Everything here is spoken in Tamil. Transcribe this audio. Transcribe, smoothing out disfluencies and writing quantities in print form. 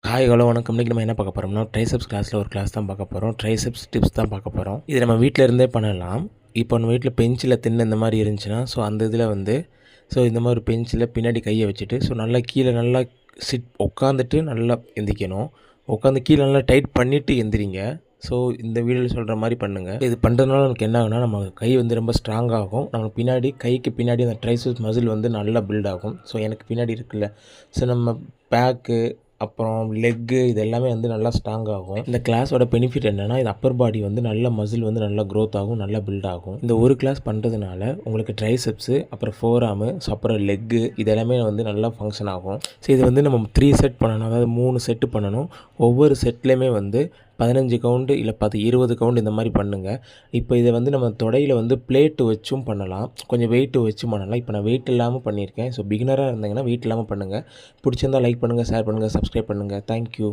ஹாய் ஹலோ வணக்கம். இன்றைக்கி நம்ம என்ன பார்க்க போகிறோம்னா ட்ரைசெப்ஸ் கிளாஸில் ஒரு கிளாஸ் தான் பார்க்க போகிறோம். ட்ரைசெப்ஸ் டிப்ஸ் தான் பார்க்க போகிறோம். இது நம்ம வீட்டில் இருந்தே பண்ணலாம். இப்போ நம்ம வீட்டில் பெஞ்சில் திண்ணை இந்த மாதிரி இருந்துச்சுன்னா அந்த இதில் இந்த மாதிரி ஒரு பெஞ்சில் பின்னாடி கையை வச்சுட்டு நல்லா கீழே நல்லா உட்காந்துட்டு நல்லா எந்திரிக்கணும். உட்காந்து கீழே நல்லா டைட் பண்ணிவிட்டு எந்திரிங்க. இந்த வீடியோவில் சொல்கிற மாதிரி பண்ணுங்கள். இது பண்ணுறதுனால நமக்கு என்ன ஆகுனா நம்ம கை ரொம்ப ஸ்ட்ராங் ஆகும். நம்ம கைக்கு பின்னாடி அந்த ட்ரைசெப்ஸ் மசில் நல்லா பில்ட் ஆகும். எனக்கு பின்னாடி இருக்குல்ல, நம்ம பேக்கு அப்புறம் லெக்கு இது எல்லாமே நல்லா ஸ்ட்ராங் ஆகும். இந்த கிளாஸோட பெனிஃபிட் என்னென்னா, இது அப்பர் பாடி நல்ல மசில் நல்லா க்ரோத் ஆகும், நல்லா பில்ட் ஆகும். இந்த ஒரு கிளாஸ் பண்ணுறதுனால உங்களுக்கு ட்ரைசெப்ஸு, அப்புறம் ஃபோர் ஆர்மு, அப்புறம் லெக்கு இது எல்லாமே நல்லா ஃபங்க்ஷன் ஆகும். இது நம்ம 3 செட் பண்ணணும். அதாவது 3 செட்டு பண்ணணும். ஒவ்வொரு செட்லேயுமே 15 கவுண்டு இல்லை 20 கவுண்டு இந்த மாதிரி பண்ணுங்கள். இப்போ இதை நம்ம தொடையில் பிளேட்டு வச்சும் பண்ணலாம், கொஞ்சம் வெயிட்டு வச்சும் பண்ணலாம். இப்போ நான் வெயிட் இல்லாமல் பண்ணியிருக்கேன். பிகினராக இருந்தீங்கன்னா வெயிட் இல்லாமல் பண்ணுங்கள். பிடிச்சிருந்தால் லைக் பண்ணுங்கள், ஷேர் பண்ணுங்கள், சப்ஸ்கிரைப் பண்ணுங்கள். தேங்க்யூ.